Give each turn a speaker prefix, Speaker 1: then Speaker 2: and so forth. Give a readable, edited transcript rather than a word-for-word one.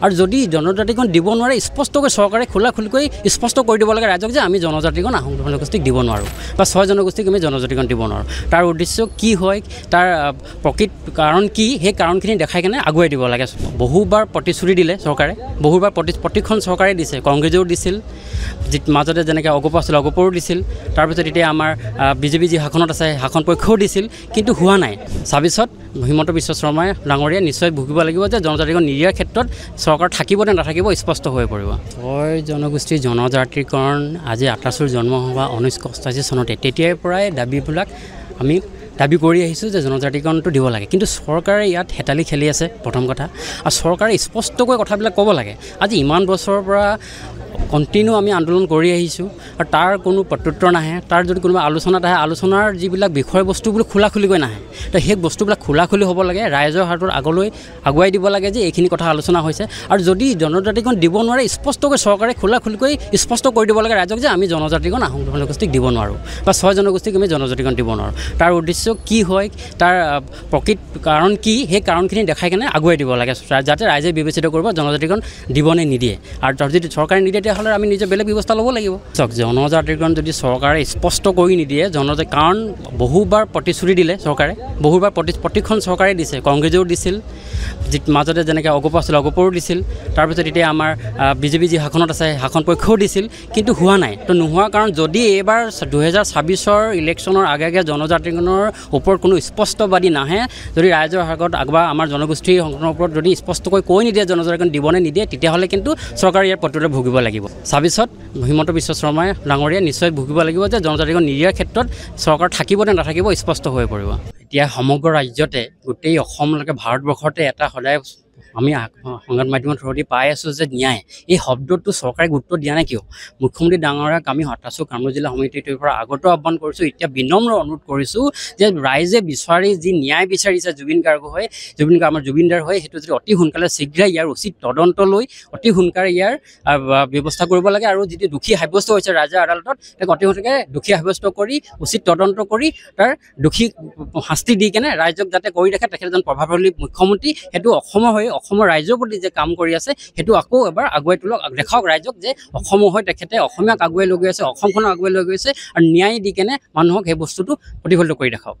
Speaker 1: আৰু যদি জনজাতিকৰণ দিব নোৱাৰে স্পষ্টকৈ চৰকাৰে খোলাখুলিকৈ স্পষ্ট কৰি দিব লাগে ৰাইজক যে আমি জনজাতিকৰণ আহোম জনগোষ্ঠীক দিব নোৱাৰোঁ বা 6 জনগোষ্ঠীক আমি জনজাতিকৰণ দিব নোৱাৰোঁ। তাৰ উদ্দেশ্য কি হয়, তাৰ প্ৰকৃত কাৰণ কি, সেই কাৰণখিনি দেখাই কেনে আগুৱাই দিব লাগে। বহুবাৰ প্ৰতিশ্ৰুতি দিলে চৰকাৰে, বহুবাৰ প্ৰতিখন চৰকাৰে দিছে, কংগ্ৰেছেও দিছিল, মাজতে যেনেকৈ অগপ আছিল অগপৰো দিছিল, তাৰপিছত এতিয়া আমাৰ বিজেপি যি শাসনত আছে শাসন পক্ষও দিছিল, কিন্তু হোৱা নাই। 26ত হিমন্ত বিশ্ব শৰ্মাই ডাঙৰীয়া নিশ্চয় ভুগিব লাগিব যে জনজাতিকৰণ নিদিয়াৰ ক্ষেত্ৰত চৰকাৰ থাকিব নে নাথাকিব স্পষ্ট হৈ পৰিব। 6 জনগোষ্ঠীৰ জনজাতিকৰণ আজি আটাচুৰ জন্ম হোৱা 1988 চনতে তেতিয়াৰ পৰাই দাবীবিলাক আমি দাবী কৰি আহিছোঁ যে জনজাতিকৰণটো দিব লাগে, কিন্তু চৰকাৰে ইয়াত হেতালি খেলি আছে প্ৰথম কথা। আৰু চৰকাৰে স্পষ্টকৈ কথাবিলাক ক'ব লাগে। আজি ইমান বছৰৰ পৰা কণ্টিনিউ আমি আন্দোলন কৰি আহিছোঁ আৰু তাৰ কোনো প্ৰত্যুত্তৰ নাহে। তাৰ যদি কোনোবা আলোচনাত আহে, আলোচনাৰ যিবিলাক বিষয়বস্তুবোৰ খোলাখুলিকৈ নাহে, তো সেই বস্তুবিলাক খোলাখুলি হ'ব লাগে, ৰাইজৰ হাতত আগলৈ আগুৱাই দিব লাগে যে এইখিনি কথা আলোচনা হৈছে। আৰু যদি জনজাতিকৰণ দিব নোৱাৰে স্পষ্টকৈ চৰকাৰে খোলাখুলিকৈ স্পষ্ট কৰি দিব লাগে ৰাইজক যে আমি জনজাতিকৰণ আহোম জনগোষ্ঠীক দিব নোৱাৰোঁ বা 6 জনগোষ্ঠীক আমি জনজাতিকৰণ দিব নোৱাৰোঁ। তাৰ উদ্দেশ্য কি হয়, তাৰ প্ৰকৃত কাৰণ কি, সেই কাৰণখিনি দেখাই কেনে আগুৱাই দিব লাগে, যাতে ৰাইজে বিবেচিত কৰিব জনজাতিকৰণ দিব নে নিদিয়ে। আৰু যদি চৰকাৰে নিদিয়ে তেতিয়াহ'লে আমি নিজে বেলেগ ব্যৱস্থা ল'ব লাগিব। চাওক, জনজাতিকৰণ যদি চৰকাৰে স্পষ্ট কৰি নিদিয়ে, কাৰণ বহুবাৰ প্ৰতিশ্ৰুতি দিলে চৰকাৰে, বহুবাৰ প্ৰতিখন চৰকাৰে দিছে, কংগ্ৰেছেও দিছিল, মাজতে যেনেকৈ অগপ আছিল অগপৰো দিছিল, তাৰপিছত এতিয়া আমাৰ বিজেপি যি শাসনত আছে শাসন পক্ষও দিছিল, কিন্তু হোৱা নাই। তো নোহোৱাৰ কাৰণ যদি এইবাৰ 2026ৰ ইলেকশ্যনৰ আগে আগে জনজাতিকৰণৰ ওপৰত কোনো স্পষ্টবাদী নাহে, যদি ৰাইজৰ আগত বা আমাৰ জনগোষ্ঠীৰ সংগঠনৰ ওপৰত যদি স্পষ্টকৈ কৈ নিদিয়ে জনজাতিকৰণ দিবনে নিদিয়ে, তেতিয়াহ'লে কিন্তু চৰকাৰে ইয়াৰ প্ৰত্যুত্তৰ ভুগিব লাগিব। 26ত হিমন্ত বিশ্ব শৰ্মাই ডাঙৰীয়া নিশ্চয় ভুগিব লাগিব যে জনজাতিকৰণ নিদিয়াৰ ক্ষেত্ৰত চৰকাৰ থাকিব নে নাথাকিব স্পষ্ট হৈ পৰিব। এতিয়া সমগ্ৰ ৰাজ্যতে, গোটেই অসমলৈকে ভাৰতবৰ্ষতে এটা সদায় আমি সংবাদ মাধ্যমৰ থ্ৰুদি পাই আছোঁ যে ন্যায়, এই শব্দটো চৰকাৰে গুৰুত্ব দিয়া নাই কিয়? মুখ্যমন্ত্ৰী ডাঙৰীয়াক আমি হতাশু কামৰূপ জিলা সমিতিটোৰ পৰা আগতো আহ্বান কৰিছোঁ, এতিয়া বিনম্ৰ অনুৰোধ কৰিছোঁ যে ৰাইজে বিচাৰি যি ন্যায় বিচাৰিছে জুবিন গাৰ্গ হয়, আমাৰ জুবিনদাৰ হয়, সেইটো যদি অতি সোনকালে শীঘ্ৰে ইয়াৰ উচিত তদন্ত লৈ অতি সোনকালে ইয়াৰ ব্যৱস্থা কৰিব লাগে। আৰু যিটো দোষী সাব্যস্ত হৈছে ৰাজ্যৰ আদালতত, তাক অতি সোনকালে দোষী সাব্যস্ত কৰি উচিত তদন্ত কৰি তাৰ দোষী শাস্তি দি কেনে ৰাইজক যাতে কৰি ৰাখে, তেখেত এজন প্ৰভাৱশালী মুখ্যমন্ত্ৰী, সেইটো অসমৰ হৈ অসমৰ ৰাইজৰ প্ৰতি যে কাম কৰি আছে সেইটো আকৌ এবাৰ আগুৱাই তোলক, দেখাওক ৰাইজক যে অসমৰ হৈ তেখেতে অসমীয়াক আগুৱাই লৈ গৈ আছে, অসমখনক আগুৱাই লৈ গৈ আছে, আৰু ন্যায় দি কেনে মানুহক সেই বস্তুটো প্ৰতিফলিত কৰি দেখাওক।